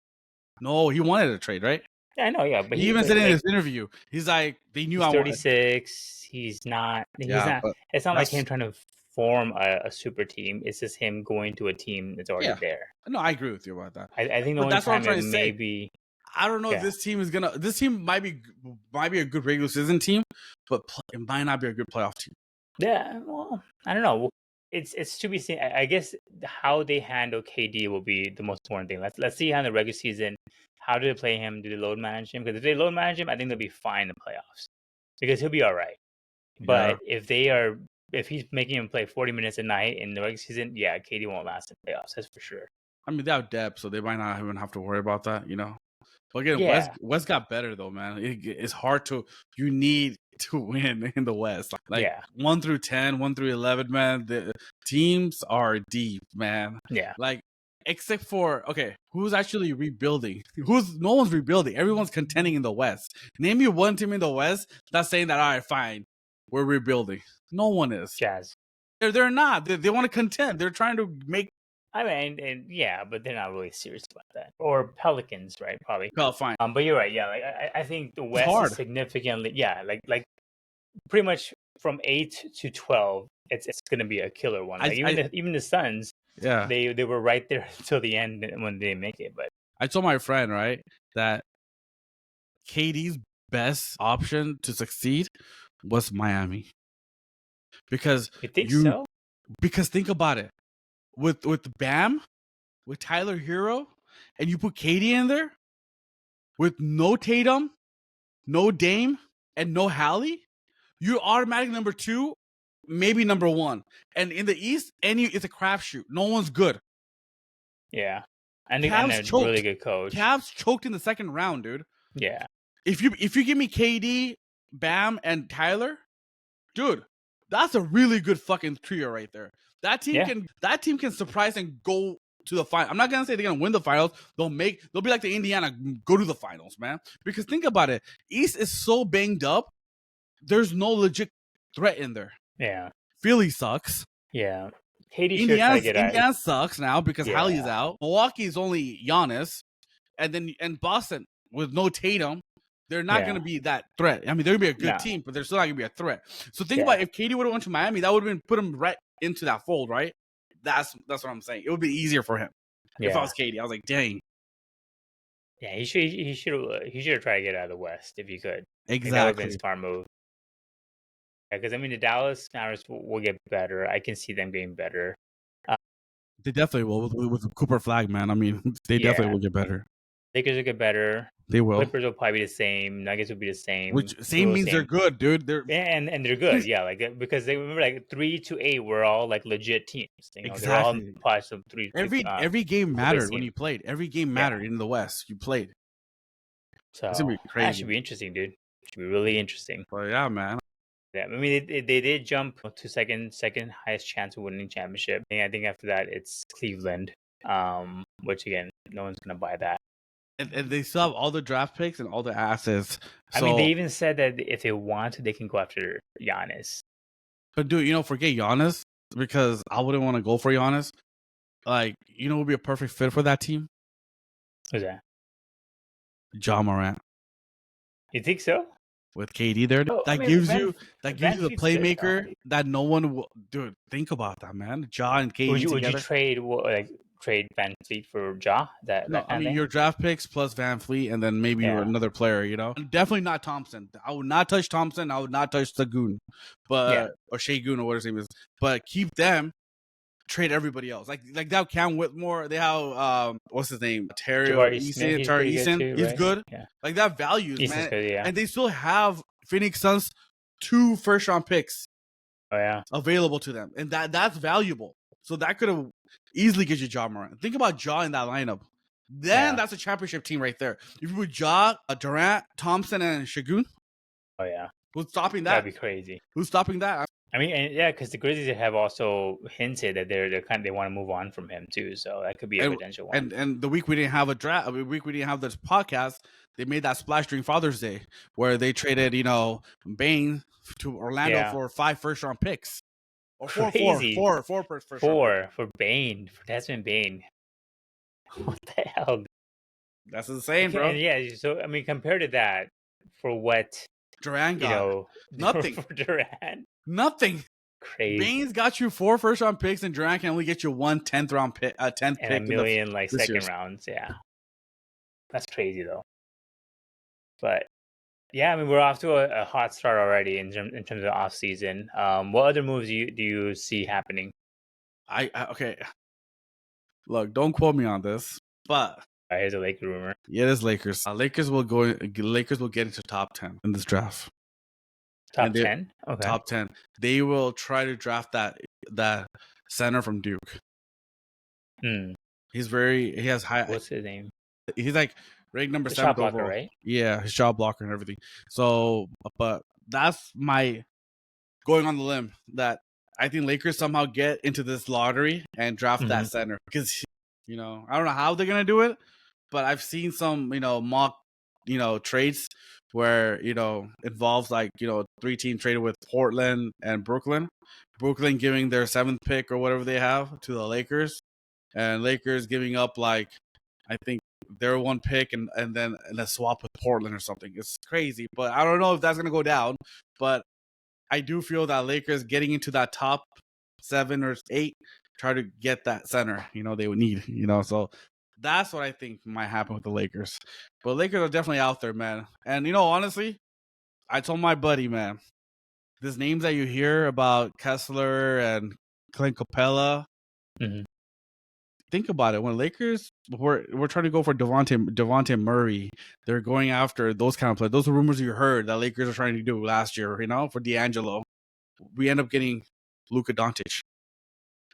No, he wanted a trade, right? Yeah, I know. Yeah, but he even said in his interview, he's like, they knew he's 36. He's not. It's not like him trying to form a super team. It's just him going to a team that's already there. No, I agree with you about that. I think the only time it maybe. I don't know if this team is gonna. This team might be a good regular season team, but it might not be a good playoff team. Yeah, well, I don't know. It's to be seen. I guess how they handle KD will be the most important thing. Let's see how in the regular season. How do they play him? Do they load manage him? Because if they load manage him, I think they'll be fine in the playoffs because he'll be all right. But if he's making him play 40 minutes a night in the regular season, KD won't last in playoffs. That's for sure. I mean, they have depth, so they might not even have to worry about that, But again, West got better, though, man. It's hard to – you need to win in the West. 1 through 10, 1 through 11, man, the teams are deep, man. Yeah. Except for, who's actually rebuilding? No one's rebuilding. Everyone's contending in the West. Name me one team in the West that's saying that, all right, fine, we're rebuilding. No one is. Jazz. They're not. They want to contend. They're trying to make. I mean, but they're not really serious about that. Or Pelicans, right? Probably. Oh, fine. But you're right. Yeah, I think the West is significantly. Yeah, like pretty much from 8 to 12, it's going to be a killer one. Even the Suns. Yeah. They were right there until the end when they didn't make it. But I told my friend, right, that KD's best option to succeed was Miami. Because you think so? because think about it. With Bam, with Tyler Hero, and you put KD in there with no Tatum, no Dame, and no Hallie, you're automatic number 2, maybe number 1. And in the East, it's a crapshoot. No one's good. Yeah. And Cavs a choked. really good coach. Cavs choked in the second round, dude. Yeah. If you give me KD, Bam, and Tyler, dude, that's a really good fucking trio right there. That team can surprise and go to the final. I'm not gonna say they're gonna win the finals. They'll be like the Indiana, go to the finals, man. Because think about it, East is so banged up. There's no legit threat in there. Yeah. Philly sucks. Yeah. KD should try to get out. Indiana sucks now because Hallie's out. Milwaukee is only Giannis, and Boston with no Tatum. They're not going to be that threat. I mean, they're going to be a good team, but they're still not going to be a threat. So think about if KD would have went to Miami, that would have been put him right into that fold, right? That's what I'm saying. It would be easier for him if I was KD. I was like, dang. Yeah, he should have tried to get out of the West if he could. Exactly. That would have been a smart move. Yeah, because I mean the Dallas Mavericks will get better. I can see them getting better. They definitely will with Cooper Flag, man. I mean, they definitely will get better. Lakers will get better. They will. Clippers will probably be the same. Nuggets will be the same. Which means they're good, dude. And they're good, yeah. Like because they remember like 3 to 8 were all like legit teams. You know, exactly. They're all parts of 3. Every game mattered when you played. Every game mattered in the West. You played. So it's gonna be crazy. That should be interesting, dude. Should be really interesting. Well, yeah, man. Yeah, I mean they did jump to second highest chance of winning championship. I think after that it's Cleveland. Which again, no one's gonna buy that. And they still have all the draft picks and all the assets. I mean, they even said that if they want to, they can go after Giannis. But dude, forget Giannis because I wouldn't want to go for Giannis. Like, who would be a perfect fit for that team? Who's that? Ja Morant. You think so? With KD there, that gives you the playmaker that no one will. Dude, think about that, man. Ja and KD together. Would you trade Van Fleet for Ja? Your draft picks plus Van Fleet, and then maybe another player. Definitely not Thompson. I would not touch Thompson. I would not touch Sagoon, or Shagun or whatever his name is. But keep them. Trade everybody else. Like that Cam Whitmore. They have what's his name? Tari Eason. He's good. Yeah. Like that values, Eason's man. Good, yeah. And they still have Phoenix Suns 2 first-round picks. Oh yeah. Available to them, and that's valuable. So that could have easily get you Ja Morant. Think about Ja in that lineup. Then that's a championship team right there. If you put Ja, Durant, Thompson, and Shagun. Oh yeah. Who's stopping that? That'd be crazy. Who's stopping that? I mean, because the Grizzlies have also hinted that they want to move on from him too, so that could be a potential one. And the week we didn't have the week we didn't have this podcast, they made that splash during Father's Day where they traded, Bane to Orlando for 5 first-round picks. Or crazy. Four for Bane, for Desmond Bane. What the hell? That's insane, bro. And yeah, so I mean, compared to that, for what Durant got, nothing for Durant. Nothing. Crazy. Bane's got you 4 first-round picks, and Durant can only get you 1 10th-round pick, 10th pick, and $1 million second rounds. Yeah, that's crazy though. But yeah, I mean, we're off to a hot start already in terms of off season. What other moves do you see happening? Okay. Look, don't quote me on this, but here's a Lakers rumor. Yeah, it is Lakers. Lakers will get into top 10 in this draft. Top 10? Okay. Top 10. They will try to draft that center from Duke. He has high. What's his name? He's like ranked number 7 overall. Blocker, right? Yeah, his shot blocker and everything. So, but that's my going on the limb that I think Lakers somehow get into this lottery and draft that center because I don't know how they're gonna do it, but I've seen some mock trades where involves 3-team traded with Portland and Brooklyn giving their 7th pick or whatever they have to the Lakers, and Lakers giving up I think their 1 pick and then a swap with Portland or something. It's crazy, but I don't know if that's gonna go down. But I do feel that Lakers getting into that top 7 or 8 try to get that center, they would need, so that's what I think might happen with the Lakers. But Lakers are definitely out there, man. And, honestly, I told my buddy, man, these names that you hear about Kessler and Clint Capella, think about it. When Lakers we're trying to go for Devontae Murray, they're going after those kind of players. Those are rumors you heard that Lakers are trying to do last year, for D'Angelo. We end up getting Luka Doncic.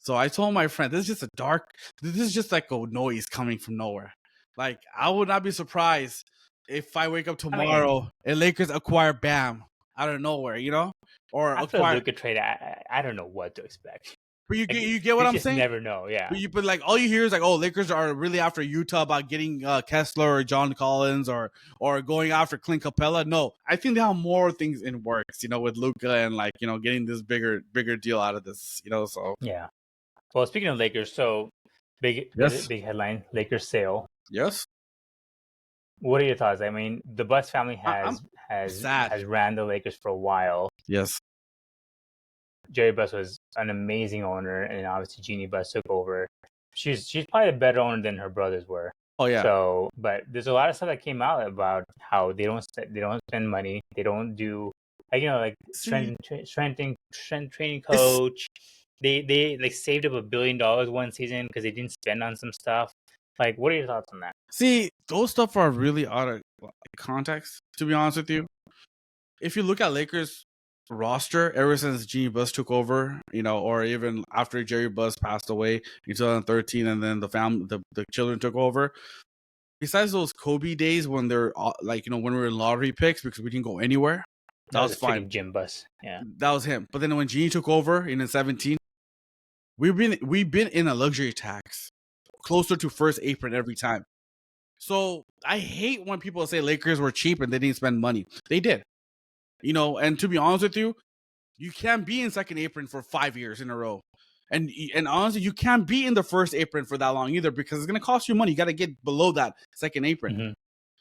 So I told my friend, this is just like a noise coming from nowhere. Like, I would not be surprised if I wake up tomorrow and Lakers acquire Bam out of nowhere, or after acquire Luka trade. I don't know what to expect. But you get what I'm saying? Never know, yeah. But like all you hear is like, oh, Lakers are really after Utah about getting Kessler or John Collins or going after Clint Capella. No, I think they have more things in works, with Luka and like getting this bigger deal out of this, So yeah. Well, speaking of Lakers, so big headline: Lakers sale. Yes. What are your thoughts? I mean, the Bucks family has ran the Lakers for a while. Yes. Jerry Buss was an amazing owner, and obviously Jeannie Buss took over. She's probably a better owner than her brothers were. Oh yeah. So, but there's a lot of stuff that came out about how they don't spend money. They don't do strength training coach. They like saved up $1 billion one season because they didn't spend on some stuff. Like, what are your thoughts on that? See, those stuff are really out of context, to be honest with you. If you look at Lakers roster ever since Jeannie Buss took over, or even after Jerry Buss passed away in 2013, and then the children took over. Besides those Kobe days when they're when we were in lottery picks because we didn't go anywhere, that was fine. Jim Buss, yeah, that was him. But then when Jeannie took over in 2017, we've been in a luxury tax, closer to first apron every time. So I hate when people say Lakers were cheap and they didn't spend money. They did. And to be honest with you, you can't be in second apron for 5 years in a row. And honestly, you can't be in the first apron for that long either because it's going to cost you money. You got to get below that second apron. Mm-hmm.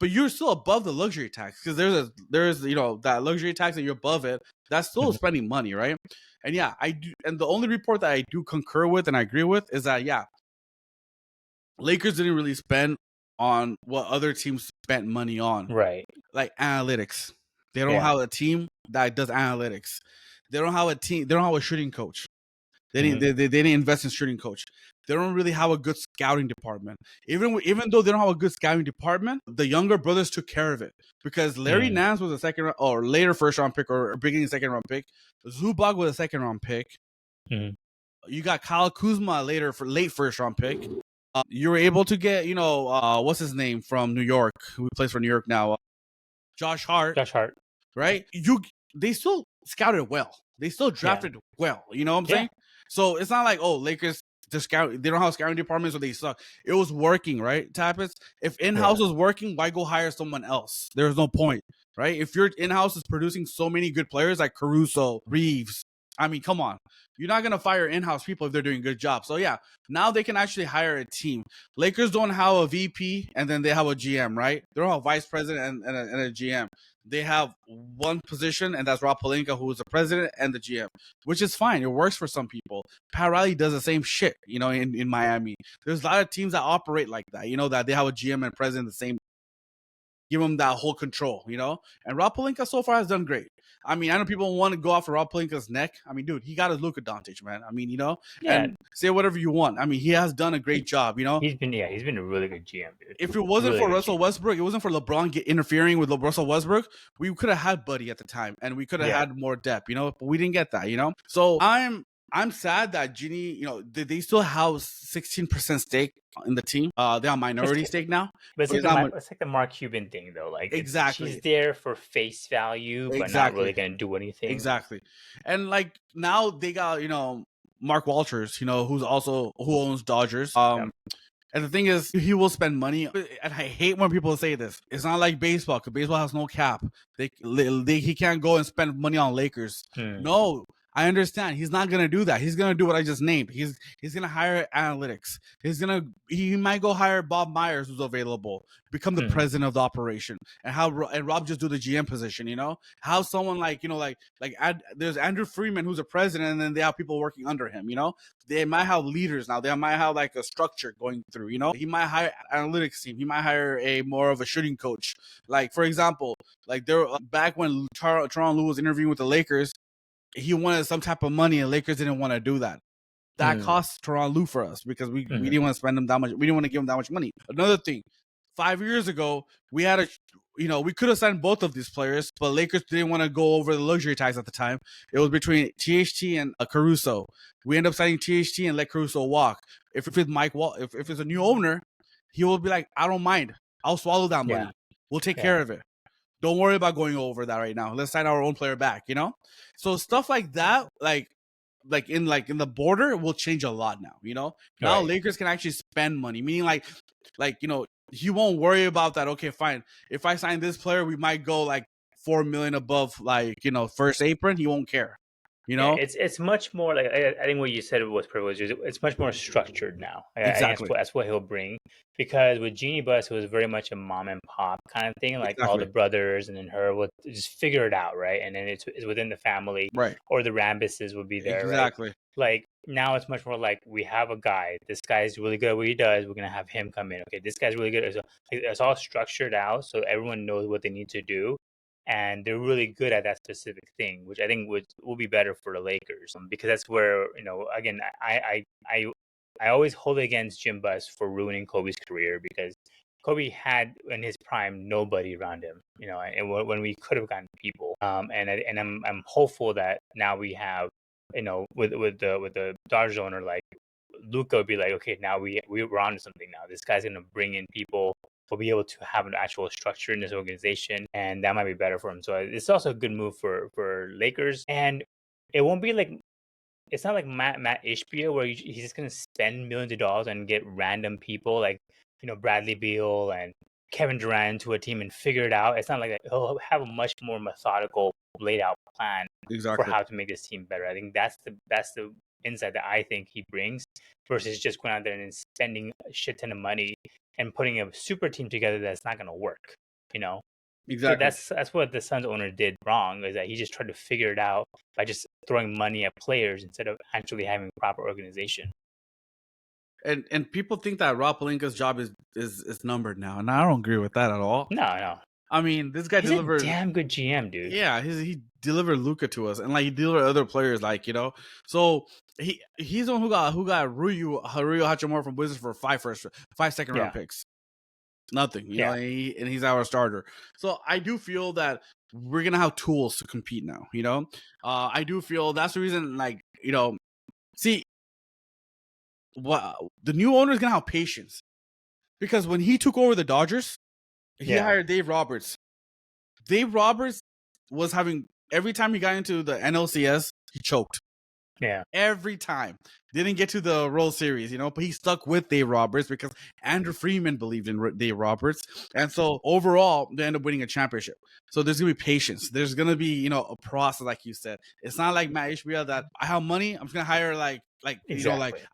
But you're still above the luxury tax because there's that luxury tax and you're above it. That's still spending money, right? And yeah, I do. And the only report that I do concur with and I agree with is that, yeah, Lakers didn't really spend on what other teams spent money on. Right. Like analytics. They don't have a team that does analytics. They don't have a team. They don't have a shooting coach. They didn't invest in shooting coach. They don't really have a good scouting department. Even though they don't have a good scouting department, the younger brothers took care of it because Larry Nance was a second round or later first round pick or beginning second round pick. Zubac was a second round pick. You got Kyle Kuzma later for late first round pick. You were able to get what's his name from New York who plays for New York now, Josh Hart. Right? They still scouted well. They still drafted well. You know what I'm saying? So it's not like, Lakers to scout. They don't have a scouting department, so they suck. It was working, right, Tappets? If in-house was working, why go hire someone else? There's no point, right? If your in-house is producing so many good players like Caruso, Reeves, I mean, come on. You're not going to fire in-house people if they're doing a good job. So, yeah, now they can actually hire a team. Lakers don't have a VP, and then they have a GM, right? They don't have a vice president and a GM. They have one position, and that's Rob Pelinka, who is the president and the GM, which is fine. It works for some people. Pat Riley does the same shit, in Miami. There's a lot of teams that operate like that, that they have a GM and president the same. Give them that whole control, And Rob Pelinka so far has done great. I mean, I know people want to go after Rob Pelinka's neck. I mean, dude, he got his Luka Doncic, man. I mean, and say whatever you want. I mean, he has done a great job, He's been a really good GM, dude. If it wasn't for Russell Westbrook, it wasn't for LeBron interfering with Russell Westbrook, we could have had Buddy at the time, and we could have had more depth, but we didn't get that, So I'm sad that Ginny, they still have 16% stake in the team. They have minority stake now. But it's like the Mark Cuban thing, though. Like, exactly, she's there for face value, but not really going to do anything. Exactly. And like now they got Mark Walters, who owns Dodgers. And the thing is, he will spend money. And I hate when people say this. It's not like baseball, because baseball has no cap. He can't go and spend money on Lakers. No. I understand he's not gonna do that. He's gonna do what I just named. He's gonna hire analytics. He might go hire Bob Myers, who's available, become the president of the operation, and Rob just do the GM position. How someone like there's Andrew Freeman, who's a president, and then they have people working under him. They might have leaders now. They might have like a structure going through. He might hire analytics team. He might hire a more of a shooting coach. Like for example, like there back when Toronto Lue was interviewing with the Lakers. He wanted some type of money, and Lakers didn't want to do that. That cost Toronto Lue for us because we didn't want to spend him that much. We didn't want to give him that much money. Another thing, 5 years ago, we had we could have signed both of these players, but Lakers didn't want to go over the luxury tax at the time. It was between THT and Caruso. We ended up signing THT and let Caruso walk. If it's if it's a new owner, he will be like, I don't mind. I'll swallow that money. We'll take care of it. Don't worry about going over that right now. Let's sign our own player back, So stuff like that, like in the border will change a lot now, Now Lakers can actually spend money, meaning he won't worry about that. Okay, fine. If I sign this player, we might go like $4 million above first apron. He won't care. It's much more like I think what you said was privileged. It's much more structured now. Exactly. That's what he'll bring, because with Genie Bus it was very much a mom and pop kind of thing. Like all the brothers and then her will just figure it out, right? And then it's within the family, right? Or the Rambuses would be there, exactly. Right? Like now it's much more like we have a guy. This guy's really good at what he does. We're gonna have him come in. Okay, this guy's really good. So it's all structured out, so everyone knows what they need to do. And they're really good at that specific thing, which I think will be better for the Lakers, because that's where again I always hold it against Jim Buss for ruining Kobe's career, because Kobe had in his prime nobody around him, and when we could have gotten people, and I'm hopeful that now we have, with the Dodgers owner, like Luka would be like, okay, now we're on to something now. This guy's gonna bring in people. We'll be able to have an actual structure in this organization, and that might be better for him. So it's also a good move for Lakers, and it won't be like, it's not like Matt Ishbia where he's just gonna spend millions of dollars and get random people like Bradley Beal and Kevin Durant to a team and figure it out. It's not like that. He'll have a much more methodical, laid out plan for how to make this team better. I think that's the insight that I think he brings, versus just going out there and spending a shit ton of money and putting a super team together that's not going to work, Exactly. So that's what the Suns owner did wrong, is that he just tried to figure it out by just throwing money at players instead of actually having proper organization. And people think that Rob Pelinka's job is numbered now, and I don't agree with that at all. No. I mean, this guy delivered. He's a damn good GM, dude. Yeah, he delivered Luka to us, and he delivered other players, So he's the one who got Ryu Hachimura from Wizards for five second round picks. Nothing, and he's our starter. So I do feel that we're gonna have tools to compete now. I do feel that's the reason. See, what the new owner is gonna have patience, because when he took over the Dodgers, he hired Dave Roberts. Dave Roberts was having, every time he got into the NLCS, he choked. Yeah. Every time. Didn't get to the World Series, but he stuck with Dave Roberts because Andrew Freeman believed in Dave Roberts. And so overall, they end up winning a championship. So there's going to be patience. There's going to be, a process, like you said. It's not like Matt Ishbia that I have money, I'm just going to hire like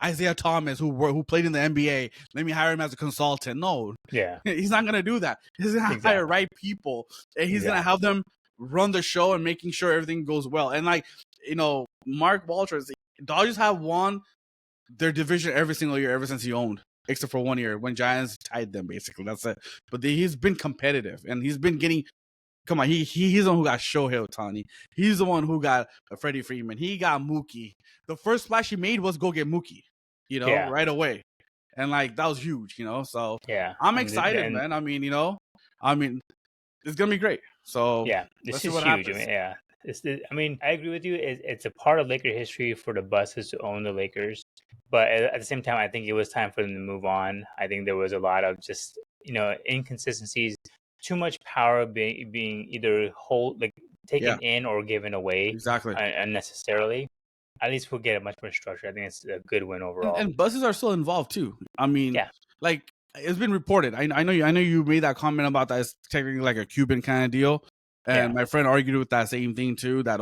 Isaiah Thomas, who played in the NBA. Let me hire him as a consultant. No. Yeah. He's not going to do that. He's going to hire right people. And he's going to have them run the show and making sure everything goes well. And Mark Walters, Dodgers have won their division every single year ever since he owned, except for 1 year when Giants tied them, basically. That's it. But he's been competitive, and he's been getting, come on, he's the one who got Shohei Ohtani. He's the one who got Freddie Freeman. He got Mookie. The first splash he made was go get Mookie, right away. And that was huge, so I'm excited, man. I mean, it's going to be great. So this is huge. Happens. I agree with you. It's a part of Laker history for the Busses to own the Lakers, but at the same time, I think it was time for them to move on. I think there was a lot of just inconsistencies, too much power being either taken in or given away unnecessarily. At least we'll get a much more structure. I think it's a good win overall. And Busses are still involved too. I mean, it's been reported. I know you made that comment about that. It's technically like a Cuban kind of deal. And Yeah. my friend argued with that same thing too. That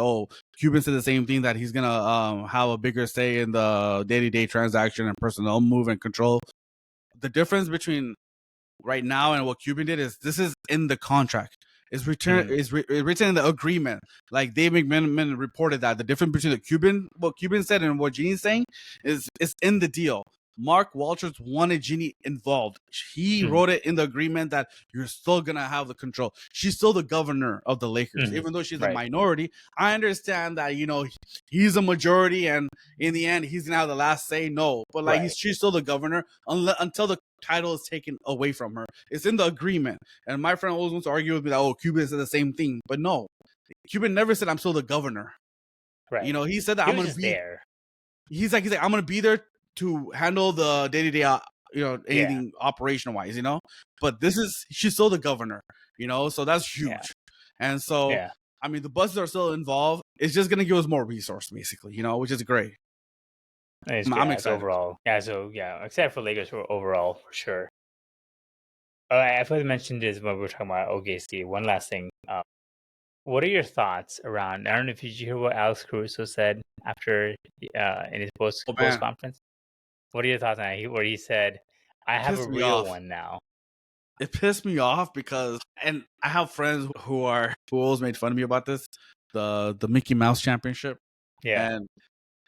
Cuban said the same thing, that he's gonna have a bigger say in the day-to-day transaction and personnel move and control. The difference between right now and what Cuban did is this is in the contract. It's written in the agreement. Like Dave McMahon reported that the difference between what Cuban said and what Genie's saying is in the deal. Mark Walters wanted Genie involved. He wrote it in the agreement that you're still gonna have the control. She's still the governor of the Lakers, even though she's a minority. I understand that he's a majority, and in the end, he's gonna have the last say. No, but like she's still the governor until the title is taken away from her. It's in the agreement. And my friend always wants to argue with me that Cuban said the same thing, but no, Cuban never said I'm still the governor. Right. He said that I'm gonna be there. He's like I'm gonna be there to handle the day-to-day anything operation wise, but she's still the governor, so that's huge. And so I mean the buses are still involved. It's just gonna give us more resource basically, which is great. I'm excited overall. Except for Lakers overall for sure. I forgot to mention this when we were talking about OKC. One last thing. What are your thoughts around? I don't know if you hear what Alex Caruso said after in his post conference. What are your thoughts on that? Where he said, "I have a real one now." It pissed me off because, and I have friends who always made fun of me about this, the Mickey Mouse Championship. Yeah, and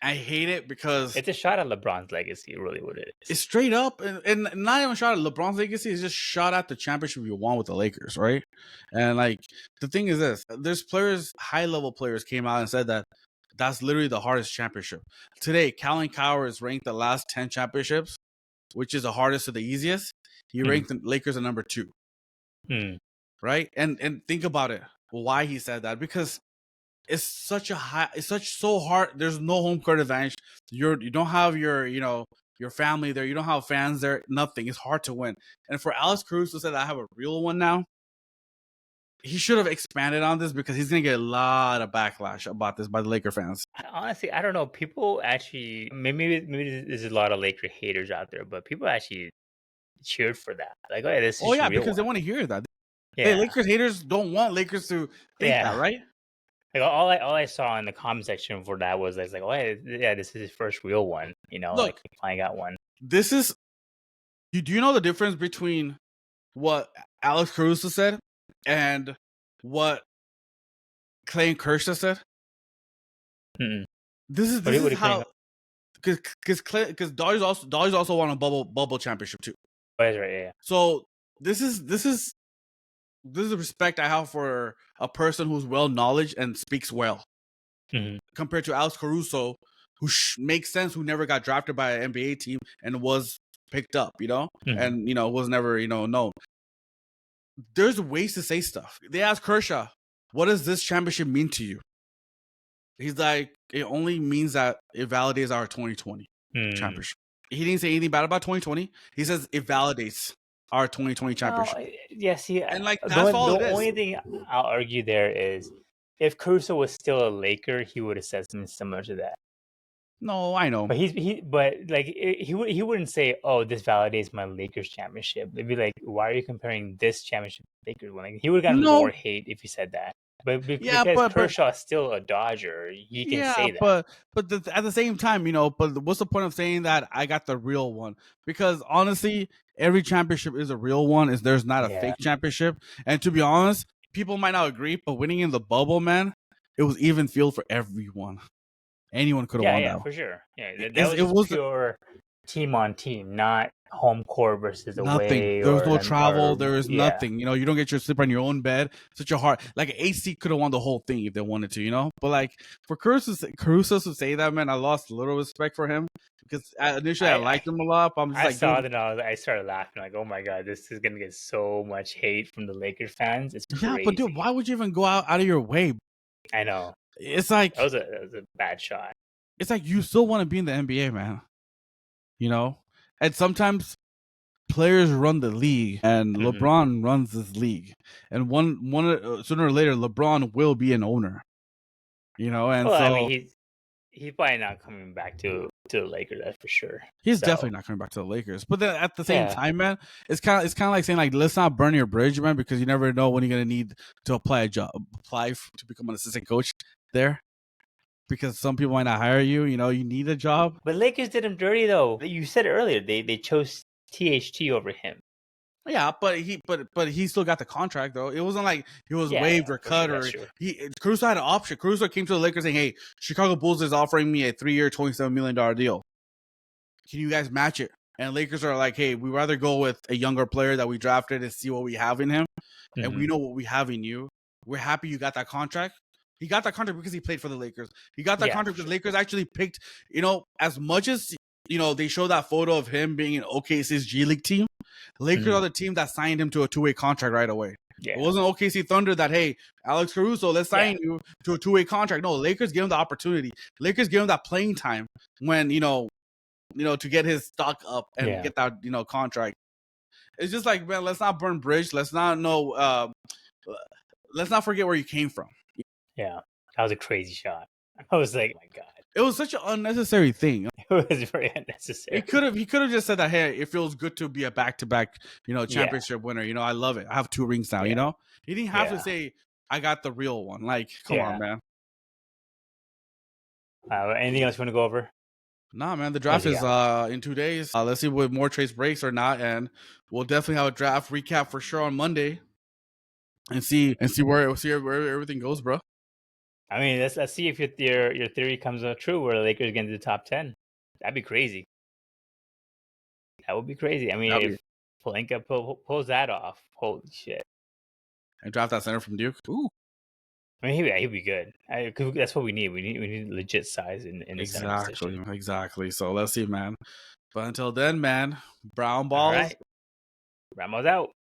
I hate it because it's a shot at LeBron's legacy. Really, what it is. It's straight up, and not even a shot at LeBron's legacy. It's just shot at the championship you won with the Lakers, right? And like the thing is this: there's high level players came out and said that that's literally the hardest championship. Today, Colin Cowherd is ranked the last 10 championships, which is the hardest to the easiest. He ranked the Lakers at number 2. Right? And think about it. Why he said that? Because it's so hard. There's no home court advantage. You don't have your family there. You don't have fans there. Nothing. It's hard to win. And for Alex Caruso to say that I have a real one now, he should have expanded on this because he's gonna get a lot of backlash about this by the Laker fans. Honestly, I don't know. People actually maybe there's a lot of Laker haters out there, but people actually cheered for that. Like, oh, this is real because they want to hear that. Hey, Lakers haters don't want Lakers to think that, right? Like all I saw in the comment section for that was like, oh this is his first real one. Look, like he finally got one. This is. Do you know the difference between what Alex Caruso said and what Clay Kershaw said? This is how. Because Dodgers also won a bubble championship too. Oh, that's right. Yeah. So this is the respect I have for a person who's well knowledge and speaks well, compared to Alex Caruso, who makes sense, who never got drafted by an NBA team and was picked up, and was never known. There's ways to say stuff. They asked Kershaw, "What does this championship mean to you?" He's like, "It only means that it validates our 2020 championship." He didn't say anything bad about 2020. He says it validates our 2020 championship. And like that's all the only thing I'll argue there is if Caruso was still a Laker, he would have said something similar to that. No, I know, but he wouldn't say, "Oh, this validates my Lakers championship." They'd be like, "Why are you comparing this championship to the Lakers one?" Like, he would have gotten more hate if he said that. But because Kershaw is still a Dodger, he can say that. But at the same time, but what's the point of saying that I got the real one? Because honestly, every championship is a real one. There's not a fake championship. And to be honest, people might not agree, but winning in the bubble, man, it was even field for everyone. Anyone could have won that. Yeah, for sure. Yeah, it was pure team on team, not home court versus away. Nothing. There was no travel. There was nothing. You don't get your sleep on your own bed. Such a hard. Like an AC could have won the whole thing if they wanted to. But like for Caruso to say that, man, I lost a little respect for him because initially I liked him a lot. But I'm just I started laughing like, oh my god, this is gonna get so much hate from the Lakers fans. It's crazy. Yeah, but dude, why would you even go out of your way? I know. It's like that was a bad shot. It's like you still want to be in the NBA, man. And sometimes players run the league, and LeBron runs this league. And one sooner or later, LeBron will be an owner. And I mean, he's probably not coming back to to the Lakers, that's for sure. He's definitely not coming back to the Lakers. But then at the same Yeah. time, man, it's kind of like saying, like, let's not burn your bridge, man, because you never know when you're gonna need to apply to become an assistant coach there. Because some people might not hire you. You know, you need a job. But Lakers did him dirty, though. You said it earlier. They chose THT over him. Yeah, but he still got the contract though. It wasn't like he was waived or cut Caruso had an option. Caruso came to the Lakers saying, "Hey, Chicago Bulls is offering me a 3-year, $27 million deal. Can you guys match it?" And Lakers are like, "Hey, we'd rather go with a younger player that we drafted and see what we have in him, and we know what we have in you. We're happy you got that contract." He got that contract because he played for the Lakers. He got that contract because Lakers actually picked, as much as, they show that photo of him being in OKC's G League team. Lakers are the team that signed him to a 2-way contract right away. Yeah. It wasn't OKC Thunder that, hey, Alex Caruso, let's sign you to a 2-way contract. No, Lakers gave him the opportunity. Lakers gave him that playing time when, to get his stock up and get that, contract. It's just like, man, let's not burn bridge. Let's not let's not forget where you came from. Yeah, that was a crazy shot. I was like, oh my God. It was such an unnecessary thing. It was very unnecessary. He could have just said that, hey, it feels good to be a back-to-back, championship winner. I love it. I have 2 rings now, He didn't have to say, I got the real one. Like, come on, man. Anything else you want to go over? Nah, man. The draft is in 2 days. Let's see if more trades breaks or not. And we'll definitely have a draft recap for sure on Monday. And see where everything goes, bro. I mean, let's see if your theory comes true, where the Lakers get into the top 10. That'd be crazy. That would be crazy. I mean, if Pelinka pulls that off, holy shit! And draft that center from Duke. Ooh. I mean, he'd be good. That's what we need. We need legit size in the center position. Exactly. So let's see, man. But until then, man, brown balls. All right. Brown balls out.